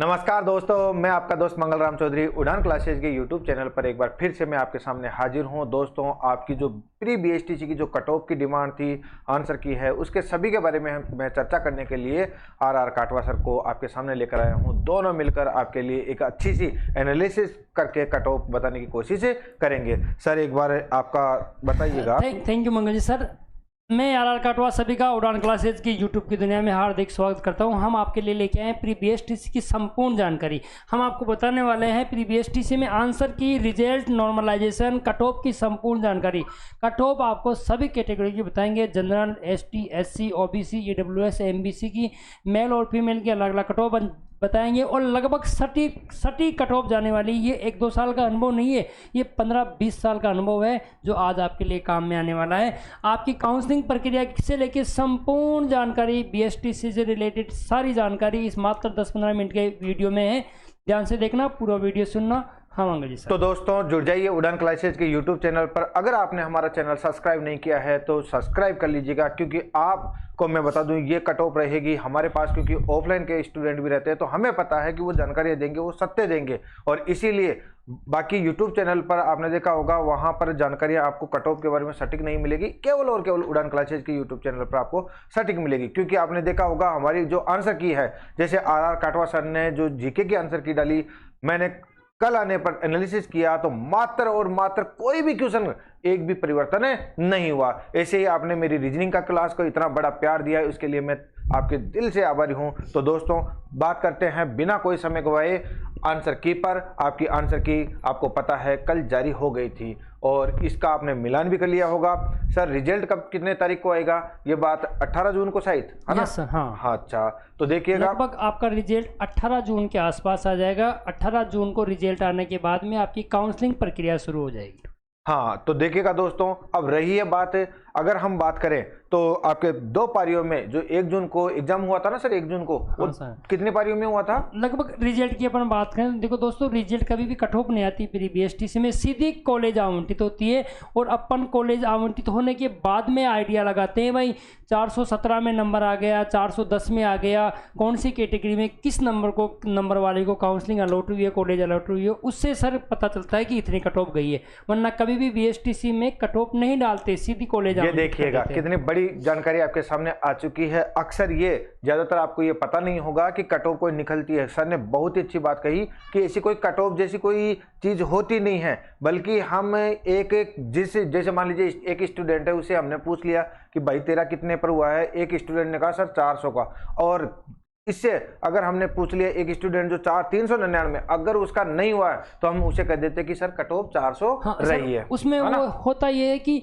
नमस्कार दोस्तों, मैं आपका दोस्त मंगल राम चौधरी उड़ान क्लासेज के यूट्यूब चैनल पर एक बार फिर से मैं आपके सामने हाजिर हूं। दोस्तों, आपकी जो प्री बीएसटीसी की जो कट ऑफ की डिमांड थी आंसर की है, उसके सभी के बारे में मैं चर्चा करने के लिए आर काटवा सर को आपके सामने लेकर आया हूं। दोनों मिलकर आपके लिए एक अच्छी सी एनालिसिस करके कट ऑफ बताने की कोशिश करेंगे। सर, एक बार आपका बताइएगा। Thank you Mangal ji. Sir, मैं आर काटवा सभी का उड़ान क्लासेज की यूट्यूब की दुनिया में हार्दिक स्वागत करता हूं। हम आपके लिए लेके आए हैं प्री बीएसटीसी की संपूर्ण जानकारी। हम आपको बताने वाले हैं प्री बीएसटीसी में आंसर की, रिजल्ट, नॉर्मलाइजेशन, कट ऑफ की संपूर्ण जानकारी। कट ऑफ आपको सभी कैटेगरी की बताएंगे, general, ST, SC, OBC, EWS, MBC की, मेल और फीमेल की अलग अलग कट ऑफ बताएंगे और लगभग सटीक कट ऑफ जाने वाली। ये 1-2 साल का अनुभव नहीं है, ये 15-20 साल का अनुभव है जो आज आपके लिए काम में आने वाला है। आपकी काउंसलिंग प्रक्रिया से लेकर संपूर्ण जानकारी, बीएसटीसी से रिलेटेड सारी जानकारी इस मात्र 10-15 मिनट के वीडियो में है। ध्यान से देखना, पूरा वीडियो सुनना। हाँ मंगल जी सर। तो दोस्तों, जुड़ जाइए उड़ान क्लासेज के यूट्यूब चैनल पर। अगर आपने हमारा चैनल सब्सक्राइब नहीं किया है तो सब्सक्राइब कर लीजिएगा, क्योंकि आपको मैं बता दूं ये कट ऑफ रहेगी हमारे पास, क्योंकि ऑफलाइन के स्टूडेंट भी रहते हैं तो हमें पता है कि वो जानकारी देंगे, वो सत्य देंगे। और इसीलिए बाकी यूट्यूब चैनल पर आपने देखा होगा, वहां पर जानकारियां आपको कट ऑफ के बारे में सटीक नहीं मिलेगी। केवल और केवल उड़ान क्लासेज के यूट्यूब चैनल पर आपको सटीक मिलेगी, क्योंकि आपने देखा होगा हमारी जो आंसर की है, जैसे आर काटवा सर ने जो जीके की आंसर की डाली, मैंने कल आने पर एनालिसिस किया तो मात्र और मात्र कोई भी क्वेश्चन एक भी परिवर्तन नहीं हुआ। ऐसे ही आपने मेरी रीजनिंग का क्लास को इतना बड़ा प्यार दिया है, उसके लिए मैं आपके दिल से आभारी हूं। तो दोस्तों, बात करते हैं बिना कोई समय गवाए आंसर की पर। आपकी आंसर की आपको पता है कल जारी हो गई थी और इसका आपने मिलान भी कर लिया होगा। सर, रिजल्ट कब कितने तारीख को आएगा? ये बात 18 जून को शायद, है ना? सर, हाँ। अच्छा, तो देखिएगा लगभग आपका रिजल्ट 18 जून के आसपास आ जाएगा। 18 जून को रिजल्ट आने के बाद में आपकी काउंसलिंग प्रक्रिया शुरू हो जाएगी। हाँ, तो देखिएगा दोस्तों, अब रही है बात, अगर हम बात करें तो आपके 2 पारियों में जो 1 जून को एग्जाम हुआ था ना सर, 1 जून को, वो कितने पारियों में हुआ था? लगभग रिजल्ट की अपन बात करें, देखो दोस्तों, रिजल्ट कभी भी कट ऑफ नहीं आती प्री बीएसटीसी में, सीधी कॉलेज आवंटित होती है और अपन कॉलेज आवंटित होने के बाद में आइडिया लगाते हैं, भाई 417 में नंबर आ गया, 410 में आ गया, कौन सी कैटेगरी में किस नंबर वाले को काउंसलिंग अलॉट हुई है, कॉलेज अलॉट हुई है, उससे सर पता चलता है कि इतनी कट ऑफ गई है। वरना कभी भी बीएसटीसी में कट ऑफ नहीं डालते, सीधी कॉलेज। ये देखिएगा कितनी बड़ी जानकारी आपके सामने आ चुकी है। अक्सर ये ज्यादातर आपको ये पता नहीं होगा कि कट ऑफ कोई निकलती है। सर ने बहुत ही अच्छी बात कही कि ऐसी कोई कट ऑफ जैसी कोई चीज होती नहीं है, बल्कि हम एक जैसे मान लीजिए एक स्टूडेंट है, उसे हमने पूछ लिया कि भाई तेरा कितने पर हुआ है, एक स्टूडेंट ने कहा सर 400 का, और इससे अगर हमने पूछ लिया एक स्टूडेंट जो 399, अगर उसका नहीं हुआ है तो हम उसे कह देते कि सर कट ऑफ 400 रही है। उसमें वो होता ये है कि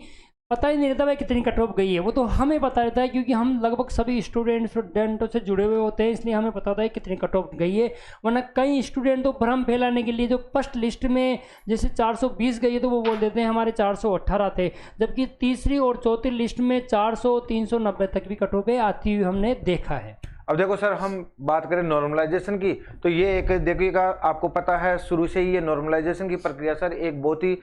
पता ही नहीं रहता भाई कितनी कट ऑफ गई है, वो तो हमें पता रहता है, क्योंकि हम लगभग सभी स्टूडेंटों से जुड़े हुए होते हैं, इसलिए हमें पता होता है कितनी कट ऑफ गई है। वरना कई स्टूडेंट तो भ्रम फैलाने के लिए जो फर्स्ट लिस्ट में जैसे 420 गई है तो वो बोल देते हैं हमारे 418 थे, जबकि तीसरी और चौथी लिस्ट में 400, 390 तक भी कट ऑफ आती हुई हमने देखा है। अब देखो सर, हम बात करें नॉर्मलाइजेशन की, तो ये एक देखिएगा, आपको पता है शुरू से ही ये नॉर्मलाइजेशन की प्रक्रिया सर एक बहुत ही,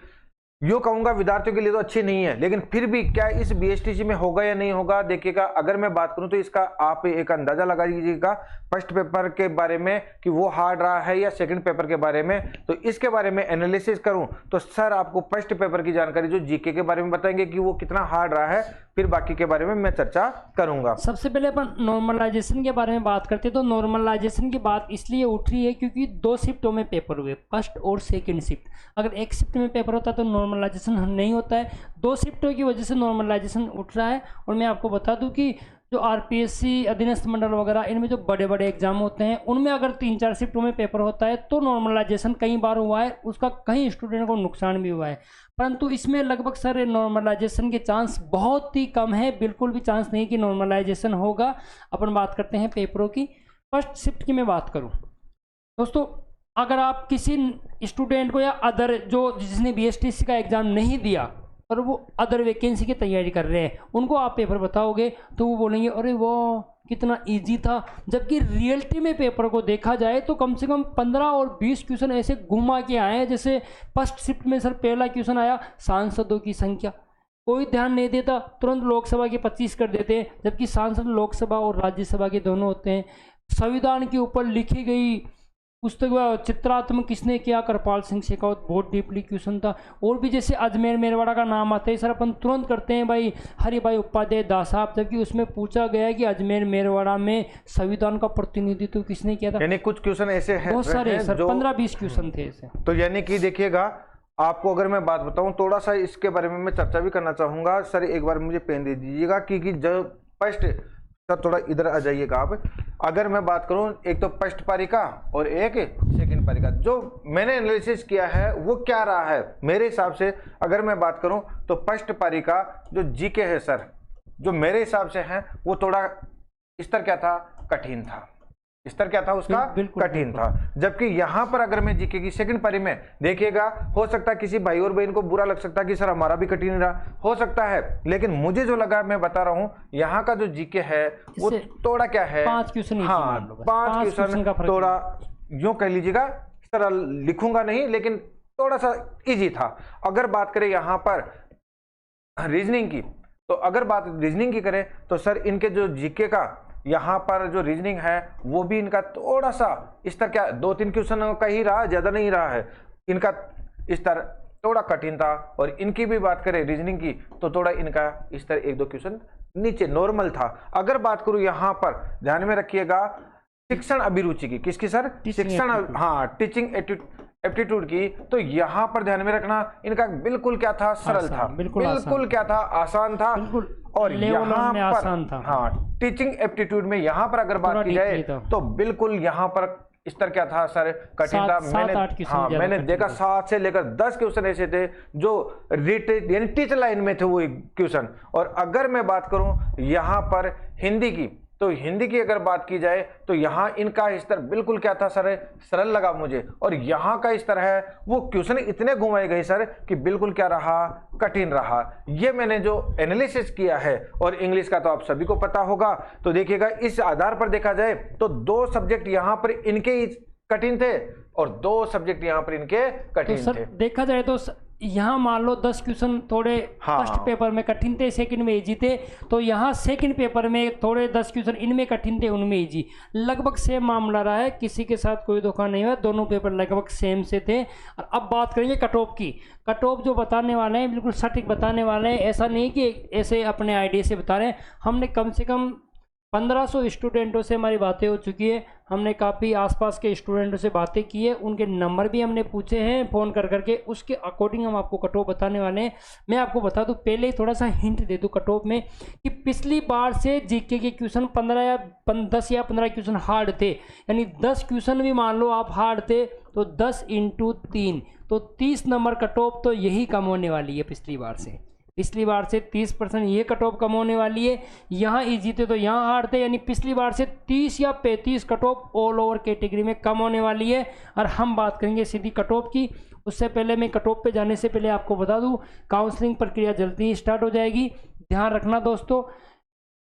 यूँ कहूँगा विद्यार्थियों के लिए तो अच्छी नहीं है, लेकिन फिर भी क्या इस बीएसटीसी में होगा या नहीं होगा? देखिएगा, अगर मैं बात करूँ तो इसका आप एक अंदाजा लगा लीजिएगा फर्स्ट पेपर के बारे में कि वो हार्ड रहा है या सेकंड पेपर के बारे में। तो इसके बारे में एनालिसिस करूं तो सर आपको फर्स्ट पेपर की जानकारी जो जीके के बारे में बताएंगे कि वो कितना हार्ड रहा है, फिर बाकी के बारे में मैं चर्चा करूंगा। सबसे पहले अपन नॉर्मलाइजेशन के बारे में बात करते हैं। तो नॉर्मलाइजेशन की बात इसलिए उठ रही है क्योंकि 2 शिफ्टों में पेपर हुए, फर्स्ट और सेकंड शिफ्ट। अगर एक शिफ्ट में पेपर होता तो नॉर्मलाइजेशन नहीं होता है, 2 शिफ्टों की वजह से नॉर्मलाइजेशन उठ रहा है। और मैं आपको बता दूं कि जो आरपीएससी, अधीनस्थ मंडल वगैरह, इनमें जो बड़े बड़े एग्जाम होते हैं उनमें अगर 3-4 शिफ्टों में पेपर होता है तो नॉर्मलाइजेशन कई बार हुआ है, उसका कई स्टूडेंट को नुकसान भी हुआ है। परंतु इसमें लगभग सर नॉर्मलाइजेशन के चांस बहुत ही कम है, बिल्कुल भी चांस नहीं कि नॉर्मलाइजेशन होगा। अपन बात करते हैं पेपरों की। फर्स्ट शिफ्ट की मैं बात करूँ दोस्तों, अगर आप किसी स्टूडेंट को या अदर जो जिसने बीएसटीसी का एग्ज़ाम नहीं दिया और वो अदर वैकेंसी की तैयारी कर रहे हैं, उनको आप पेपर बताओगे तो वो बोलेंगे अरे वो कितना इजी था। जबकि रियलिटी में पेपर को देखा जाए तो कम से कम 15 और 20 क्वेश्चन ऐसे घुमा के आए हैं। जैसे फर्स्ट शिफ्ट में सर पहला क्वेश्चन आया सांसदों की संख्या, कोई ध्यान नहीं देता, तुरंत लोकसभा के 25 कर देते हैं, जबकि सांसद लोकसभा और राज्यसभा के दोनों होते हैं। संविधान के ऊपर लिखी गई पुस्तक चित्रात्मक किसने किया, कृपाल सिंह शेखावत, बहुत डीपली क्वेश्चन था। और भी जैसे अजमेर मेरवाड़ा का नाम आता है सर, अपन तुरंत करते हैं भाई हरि भाई उपाध्याय दास साहब, जबकि उसमें पूछा गया है कि अजमेर मेरवाड़ा में संविधान का प्रतिनिधित्व किसने किया था। यानी कुछ क्वेश्चन ऐसे हैं, बहुत सारे सर, 15-20 क्वेश्चन थे ऐसे। तो यानी कि देखिएगा, आपको अगर मैं बात बताऊं, थोड़ा सा इसके बारे में मैं चर्चा भी करना चाहूंगा। सर एक बार मुझे पेन दे दीजिएगा, क्योंकि जब फर्स्ट, सर थोड़ा इधर आ जाइएगा आप। अगर मैं बात करूं, एक तो फर्स्ट पारिका और एक सेकंड पारिका, जो मैंने एनालिसिस किया है वो क्या रहा है मेरे हिसाब से। अगर मैं बात करूं तो फर्स्ट पारिका जो जीके है सर, जो मेरे हिसाब से है वो थोड़ा स्तर क्या था, कठिन था। स्तर क्या था उसका, कठिन था। जबकि यहां पर अगर मैं जीके की सेकंड पारी में देखिएगा, हो सकता है किसी भाई और बहन को बुरा लग सकता है कि सर हमारा भी कठिन रहा, हो सकता है, लेकिन मुझे जो लगा मैं बता रहा हूं, यहाँ का जो जीके है वो थोड़ा क्या है, 5 क्वेश्चन, हाँ 5 क्वेश्चन थोड़ा यूं कह लीजिएगा, सरल लिखूंगा नहीं लेकिन थोड़ा सा इजी था। अगर बात करें यहाँ पर रीजनिंग की, तो अगर बात रीजनिंग की करें तो सर इनके जो जीके का यहाँ पर जो रीजनिंग है वो भी इनका थोड़ा सा स्तर क्या 2-3 क्वेश्चन का ही रहा, ज्यादा नहीं रहा है। इनका स्तर थोड़ा कठिन था। और इनकी भी बात करें रीजनिंग की तो थोड़ा इनका स्तर 1-2 क्वेश्चन नीचे नॉर्मल था। अगर बात करूं यहाँ पर ध्यान में रखिएगा शिक्षण अभिरुचि की, किसकी सर, शिक्षण, हाँ टीचिंग एप्टीट्यूड की, तो यहाँ पर ध्यान में रखना इनका बिल्कुल क्या था, सरल था, बिल्कुल क्या था, आसान था। और यहाँ पर हाँ टीचिंग एप्टीट्यूड में यहाँ पर अगर बात की जाए तो बिल्कुल यहाँ पर स्तर क्या था सर, कठिन था। मैंने देखा 7 से लेकर 10 क्वेश्चन ऐसे थे जो रिटेड यानी टीचर लाइन में थे वो क्वेश्चन। और अगर मैं बात करूं यहाँ पर हिंदी की, तो हिंदी की अगर बात की जाए तो यहाँ इनका स्तर बिल्कुल क्या था सर, सरल लगा मुझे। और यहाँ का स्तर है वो क्वेश्चन इतने घुमाए गए सर कि बिल्कुल क्या रहा, कठिन रहा। ये मैंने जो एनालिसिस किया है, और इंग्लिश का तो आप सभी को पता होगा। तो देखिएगा इस आधार पर देखा जाए तो 2 सब्जेक्ट यहाँ पर इनके कठिन थे और 2 सब्जेक्ट यहाँ पर इनके कठिन थे। देखा जाए तो यहाँ मान लो 10 क्वेश्चन थोड़े फर्स्ट पेपर में कठिन थे, सेकंड में इजी थे, तो यहाँ सेकंड पेपर में थोड़े 10 क्वेश्चन इनमें कठिन थे, उनमें इजी। लगभग सेम मामला रहा है, किसी के साथ कोई धोखा नहीं हुआ, दोनों पेपर लगभग सेम से थे। और अब बात करेंगे कट ऑफ की। कट ऑफ जो बताने वाले हैं बिल्कुल सटीक बताने वाले हैं, ऐसा नहीं कि ऐसे अपने आइडिया से बता रहे हैं। हमने कम से कम 1500 स्टूडेंटों से हमारी बातें हो चुकी है, हमने काफ़ी आसपास के स्टूडेंटों से बातें की है, उनके नंबर भी हमने पूछे हैं फ़ोन कर करके, उसके अकॉर्डिंग हम आपको कट ऑफ बताने वाले हैं। मैं आपको बता दूं, पहले ही थोड़ा सा हिंट दे दूं कट ऑफ में कि पिछली बार से जीके के क्वेश्चन 10 या 15 क्वेश्चन हार्ड थे, यानी 10 क्वेश्चन भी मान लो आप हार्ड थे तो 10 × 3 तो 30 नंबर कट ऑफ तो यही कम होने वाली है पिछली बार से। पिछली बार से 30% ये कट ऑफ कम होने वाली है। यहाँ इजी थे तो यहाँ हार्ड थे, यानी पिछली बार से 30 या 35 cut off all over category में कम होने वाली है। और हम बात करेंगे सीधी कट ऑफ की। उससे पहले मैं कट ऑफ पे जाने से पहले आपको बता दूं, काउंसलिंग प्रक्रिया जल्दी ही स्टार्ट हो जाएगी। ध्यान रखना दोस्तों,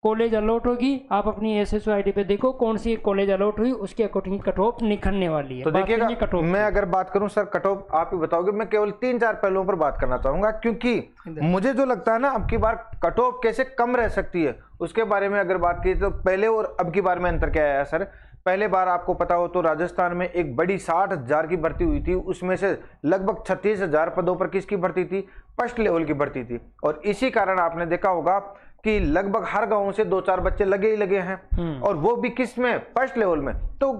कॉलेज अलॉट होगी, आप अपनी SSO ID पे देखो कौन सी कॉलेज अलॉट हुई, उसके अकॉर्डिंग कट ऑफ निखरने वाली है। तो देखिएगा, मैं अगर बात करूं सर कट ऑफ आप ही बताओगे, मैं केवल 3-4 पहलुओं पर बात करना चाहूंगा, क्योंकि मुझे जो लगता है ना अब की बार कट ऑफ कैसे कम रह सकती है उसके बारे में अगर बात की तो पहले और अब की बार में अंतर क्या आया सर। पहले बार आपको पता हो तो राजस्थान में एक बड़ी 60,000 की भर्ती हुई थी, उसमें से लगभग 36,000 पदों पर किसकी भर्ती थी, फर्स्ट लेवल की भर्ती थी। और इसी कारण आपने देखा होगा कि लगभग हर गांव से 2-4 बच्चे लगे ही लगे हैं, और वो भी किस में, फर्स्ट लेवल में। तो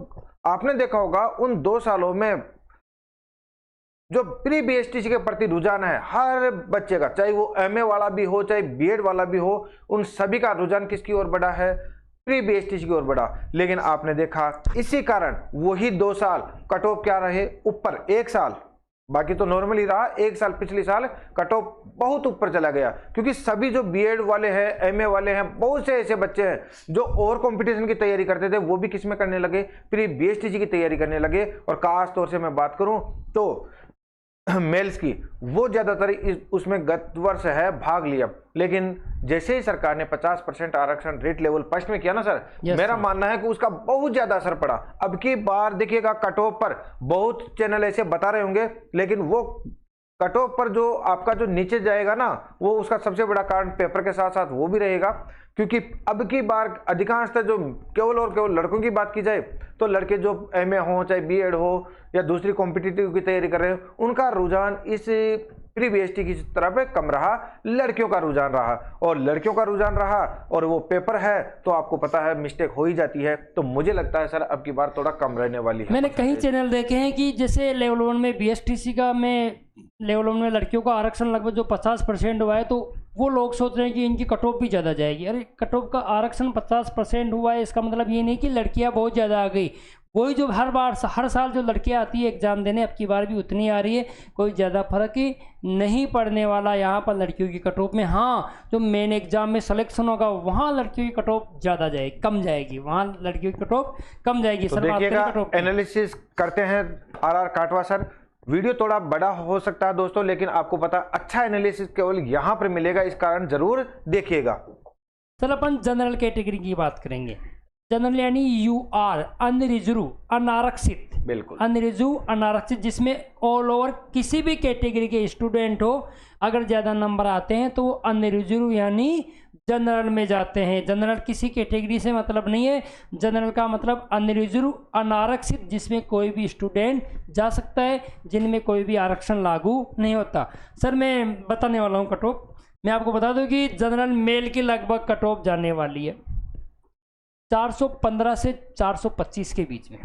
आपने देखा होगा उन 2 सालों में जो प्री BSTC के प्रति रुझान है हर बच्चे का, चाहे वो MA वाला भी हो चाहे B.Ed वाला भी हो, उन सभी का रुझान किसकी ओर बढ़ा है, प्री BSTC की ओर बढ़ा। लेकिन आपने देखा इसी कारण वही 2 साल कट ऑफ क्या रहे, ऊपर 1 साल, बाकी तो नॉर्मल ही रहा, 1 साल पिछले साल कट ऑफ बहुत ऊपर चला गया, क्योंकि सभी जो B.Ed वाले हैं MA वाले हैं, बहुत से ऐसे बच्चे हैं जो और कंपटीशन की तैयारी करते थे वो भी किस में करने लगे, प्री BSTC की तैयारी करने लगे। और खास तौर से मैं बात करूं तो मेल्स की, वो ज्यादातर उसमें गत वर्ष है भाग लिया। लेकिन जैसे ही सरकार ने 50% आरक्षण रेट लेवल फर्स्ट में किया ना सर, मेरा मानना है कि उसका बहुत ज्यादा असर पड़ा। अब की बार देखिएगा कट ऑफ पर बहुत चैनल ऐसे बता रहे होंगे, लेकिन वो कट ऑफ पर जो आपका जो नीचे जाएगा ना, वो उसका सबसे बड़ा कारण पेपर के साथ साथ वो भी रहेगा, क्योंकि अब की बार अधिकांशतः जो केवल और केवल लड़कों की बात की जाए तो लड़के जो एमए हो चाहे बीएड हो या दूसरी कॉम्पिटिटिव की तैयारी कर रहे हो, उनका रुझान इस प्री बीएसटी की तरफ कम रहा, लड़कियों का रुझान रहा। और लड़कियों का रुझान रहा और वो पेपर है तो आपको पता है मिस्टेक हो ही जाती है। तो मुझे लगता है सर अब की बार थोड़ा कम रहने वाली है। मैंने कई चैनल देखे हैं कि जैसे लेवल 1 में बीएसटीसी का में लेवल 1 में लड़कियों का आरक्षण लगभग जो 50% हुआ है, तो वो लोग सोच रहे हैं कि इनकी कट ऑफ भी ज़्यादा जाएगी। अरे कट ऑफ का आरक्षण 50% हुआ है, इसका मतलब ये नहीं कि लड़कियां बहुत ज़्यादा आ गई। वही जो हर साल जो लड़कियां आती है एग्ज़ाम देने, अब की बार भी उतनी आ रही है, कोई ज़्यादा फर्क ही नहीं पड़ने वाला यहाँ पर लड़कियों की कट ऑफ में। हाँ, जो मेन एग्जाम में सिलेक्शन होगा वहाँ लड़कियों की कट ऑफ ज़्यादा जाएगी, कम जाएगी, वहाँ लड़कियों की कट ऑफ कम जाएगी। तो देखिएगा, एनालिसिस करते हैं आर काटवा सर। वीडियो थोड़ा बड़ा हो सकता है दोस्तों, लेकिन आपको पता अच्छा एनालिसिस केवल यहाँ पर मिलेगा, इस कारण जरूर देखिएगा। सर अपन जनरल कैटेगरी की बात करेंगे। जनरल यानी UR अनरिजर्व अनारक्षित, बिल्कुल अनरिजर्व अनारक्षित, जिसमें ऑल ओवर किसी भी कैटेगरी के स्टूडेंट हो, अगर ज़्यादा नंबर आते हैं तो वो अनरिजर्व यानी जनरल में जाते हैं। जनरल किसी कैटेगरी से मतलब नहीं है, जनरल का मतलब अनरिजर्व अनारक्षित, जिसमें कोई भी स्टूडेंट जा सकता है, जिनमें कोई भी आरक्षण लागू नहीं होता। सर मैं बताने वाला हूँ कट ऑफ। मैं आपको बता दूं कि जनरल मेल की लगभग कट ऑफ जाने वाली है 415 से 425 के बीच में।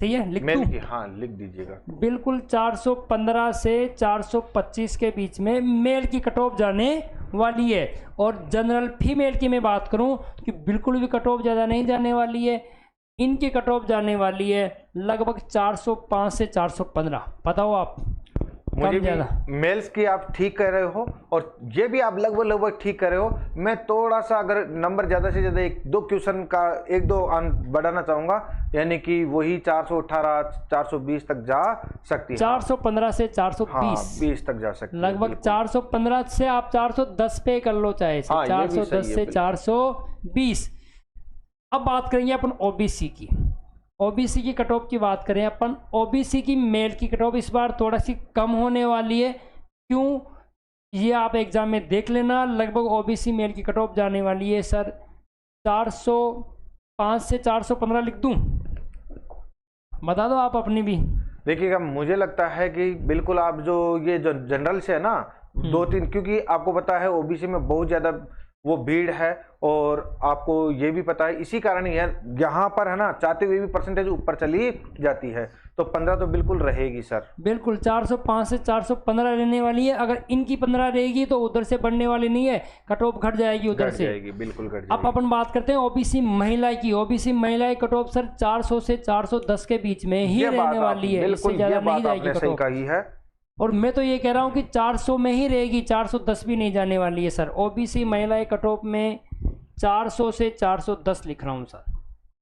ठीक है, लिख दूं? हाँ लिख दीजिएगा। बिल्कुल 415 से 425 के बीच में मेल की कट ऑफ जाने वाली है। और जनरल फीमेल की मैं बात करूं कि बिल्कुल भी कट ऑफ ज़्यादा नहीं जाने वाली है। इनकी कट ऑफ जाने वाली है लगभग 405 से 415। बताओ आप, मुझे भी मेल्स की आप ठीक कर रहे हो और ये भी आप लगभग ठीक कर रहे हो। मैं थोड़ा सा अगर नंबर ज़्यादा से ज़्यादा 1-2 क्वेश्चन का 1-2 अंक बढ़ाना चाहूँगा, यानी कि वही 418 420 तक जा सकती है। 415 से 420 20 तक जा सकती है लगभग। 415 से आप 410 पे कर लो चाहे, 410 से 420। अब बात करेंगे अपन ओबीसी की। ओबीसी की कट ऑफ की बात करें अपन, ओबीसी की मेल की कट ऑफ इस बार थोड़ा सी कम होने वाली है। क्यों, ये आप एग्जाम में देख लेना। लगभग ओबीसी मेल की कट ऑफ जाने वाली है सर 405 से 415। लिख दूं? बता दो आप अपनी भी। देखिएगा, मुझे लगता है कि बिल्कुल आप जो ये जो जनरल से है ना 2-3, क्योंकि आपको पता है ओबीसी में बहुत ज़्यादा वो भीड़ है और आपको ये भी पता है, इसी कारण ही है यहाँ पर है ना, चाहते हुए भी परसेंटेज ऊपर चली जाती है। तो 15 तो बिल्कुल रहेगी सर। बिल्कुल 405 से 415 रहने वाली है। अगर इनकी 15 रहेगी तो उधर से बढ़ने वाली नहीं है, कट ऑफ घट जाएगी उधर से। बिल्कुल घट जाएगी। अब अपन बात करते हैं ओबीसी महिला की। ओबीसी महिला की कट ऑफ सर 400 से 410 के बीच में ही रहने वाली है, इससे ज़्यादा नहीं जाएगी कट ऑफ। सही है। और मैं तो ये कह रहा हूँ कि 400 में ही रहेगी, 410 भी नहीं जाने वाली है सर। ओबीसी महिलाएं कट ऑफ में 400 से 410 लिख रहा हूँ सर।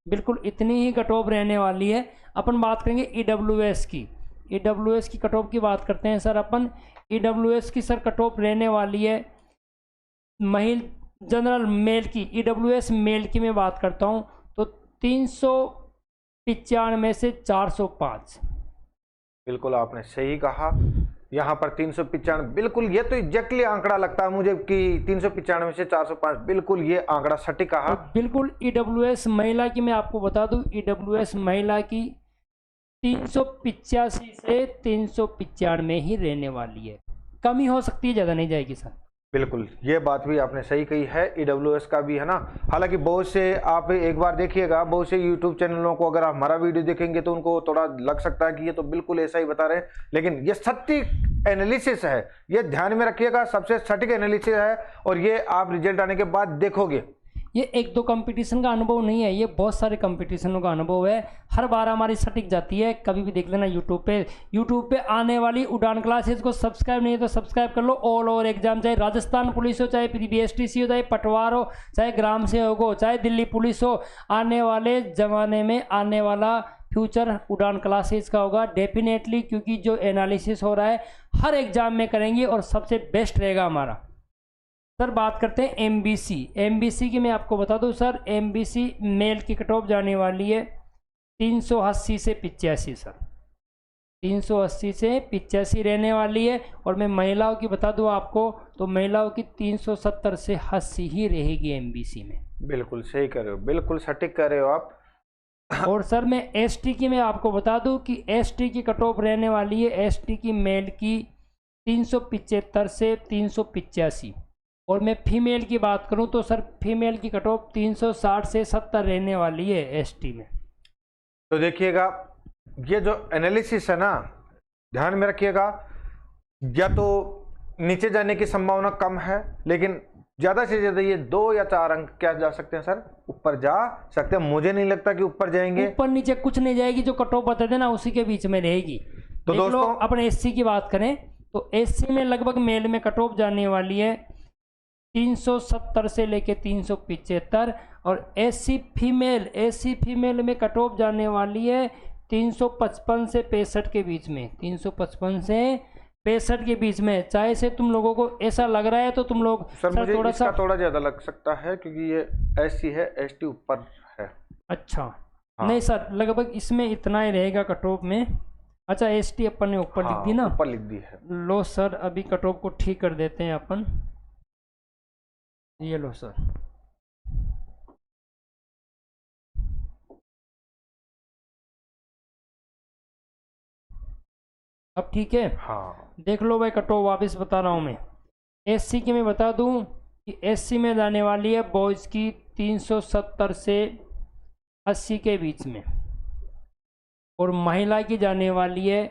बिल्कुल इतनी ही कट ऑफ रहने वाली है। अपन बात करेंगे ईडब्ल्यूएस की। ईडब्ल्यूएस की कट ऑफ की बात करते हैं सर अपन। ईडब्ल्यूएस की सर कट ऑफ रहने वाली है जनरल मेल की। ईडब्ल्यूएस मेल की मैं बात करता हूँ तो 395 से 405। बिल्कुल आपने सही कहा। यहाँ पर 395 बिल्कुल, ये तो एग्जैक्टली आंकड़ा लगता है मुझे कि 395 से 405 बिल्कुल ये आंकड़ा सटीक कहा। तो बिल्कुल ईडब्ल्यूएस महिला की मैं आपको बता दूं, ईडब्ल्यूएस महिला की 385 से 395 ही रहने वाली है। कम ही हो सकती है, ज़्यादा नहीं जाएगी सर। बिल्कुल, ये बात भी आपने सही कही है। ईडब्ल्यूएस का भी है ना, हालांकि बहुत से आप एक बार देखिएगा, बहुत से यूट्यूब चैनलों को अगर आप हमारा वीडियो देखेंगे तो उनको थोड़ा लग सकता है कि ये तो बिल्कुल ऐसा ही बता रहे हैं, लेकिन ये सटीक एनालिसिस है, ये ध्यान में रखिएगा, सबसे सटीक एनालिसिस है। और ये आप रिजल्ट आने के बाद देखोगे, ये 1-2 कंपटीशन का अनुभव नहीं है, ये बहुत सारे कंपटीशनों का अनुभव है। हर बार हमारी सटीक जाती है। कभी भी देख लेना यूट्यूब पे आने वाली उड़ान क्लासेज को सब्सक्राइब नहीं है तो सब्सक्राइब कर लो। ऑल ओवर एग्जाम, चाहे राजस्थान पुलिस हो, चाहे बीएसटीसी हो, चाहे पटवार हो, चाहे ग्राम सेवक हो, चाहे दिल्ली पुलिस हो, आने वाले ज़माने में आने वाला फ्यूचर उड़ान क्लासेज का होगा डेफिनेटली, क्योंकि जो एनालिसिस हो रहा है हर एग्जाम में करेंगे और सबसे बेस्ट रहेगा हमारा। सर बात करते हैं एमबीसी। एमबीसी की मैं आपको बता दूं सर, एमबीसी मेल की कट ऑफ जाने वाली है 380 से 85 सर। 380 से 85 रहने वाली है। और मैं महिलाओं की बता दूं आपको, तो महिलाओं की 370 से 80 ही रहेगी एमबीसी में। बिल्कुल सही कर रहे हो, बिल्कुल सटीक कर रहे हो आप। और सर मैं एसटी की मैं आपको बता दूं कि एसटी की कट ऑफ रहने वाली है, एसटी की मेल की 375 से 385। और मैं फीमेल की बात करूं तो सर फीमेल की कट ऑफ 360 से 70 रहने वाली है एसटी में। तो देखिएगा, ये जो एनालिसिस है ना, ध्यान में रखिएगा, या तो नीचे जाने की संभावना कम है, लेकिन ज्यादा से ज्यादा ये 2 या 4 अंक क्या जा सकते हैं सर, ऊपर जा सकते हैं। मुझे नहीं लगता कि ऊपर जाएंगे, ऊपर नीचे कुछ नहीं जाएगी, जो कट ऑफ बताते ना उसी के बीच में रहेगी। तो दोस्तों अपने एससी की बात करें तो एससी में लगभग मेल में कट ऑफ जाने वाली है 370 से लेके 375। और एससी फीमेल में कट ऑफ जाने वाली है 355 से 65 के बीच में, 355 से 65 के बीच में। चाहे से तुम लोगों को ऐसा लग रहा है तो तुम लोग सर मुझे थोड़ा सा थोड़ा ज्यादा लग सकता है, क्योंकि ये एससी है, एसटी ऊपर है। अच्छा हाँ। नहीं सर, लगभग इसमें इतना ही रहेगा कट ऑफ में। अच्छा एसटी अपन ने ऊपर लिख दी ना, ऊपर लिख दी है। लो सर अभी कट ऑफ को ठीक कर देते हैं अपन, ये लो सर। अब ठीक है, हाँ देख लो भाई कट ऑफ वापस बता रहा हूँ मैं। एससी की मैं बता दूं कि एससी में जाने वाली है बॉयज़ की 370 से 80 के बीच में। और महिला की जाने वाली है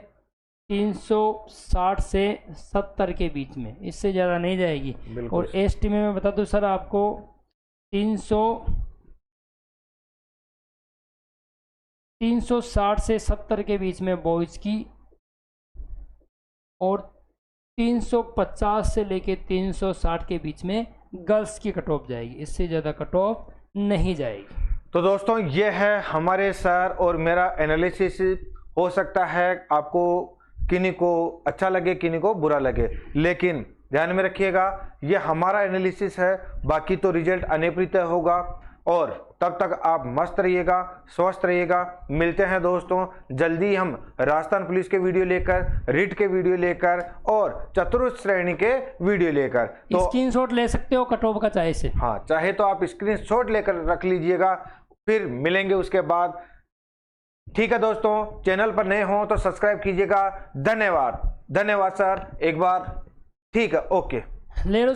360 से 70 के बीच में, इससे ज़्यादा नहीं जाएगी। और एसटी में मैं बता दूं सर आपको 360 से 70 के बीच में बॉयज़ की, और 350 से लेके 360 के बीच में गर्ल्स की कट ऑफ जाएगी, इससे ज़्यादा कट ऑफ नहीं जाएगी। तो दोस्तों ये है हमारे सर और मेरा एनालिसिस। हो सकता है आपको किन्हीं को अच्छा लगे, किन्हीं को बुरा लगे, लेकिन ध्यान में रखिएगा ये हमारा एनालिसिस है, बाकी तो रिजल्ट अनिश्चित होगा। और तब तक आप मस्त रहिएगा, स्वस्थ रहिएगा। मिलते हैं दोस्तों जल्दी हम राजस्थान पुलिस के वीडियो लेकर, रिट के वीडियो लेकर और चतुर्थ श्रेणी के वीडियो लेकर। तो स्क्रीनशॉट ले सकते हो कट ऑफ का चाहे से, हाँ चाहे तो आप स्क्रीनशॉट लेकर रख लीजिएगा, फिर मिलेंगे उसके बाद। ठीक है दोस्तों, चैनल पर नए हो तो सब्सक्राइब कीजिएगा। धन्यवाद, धन्यवाद सर एक बार। ठीक है, ओके ले लो।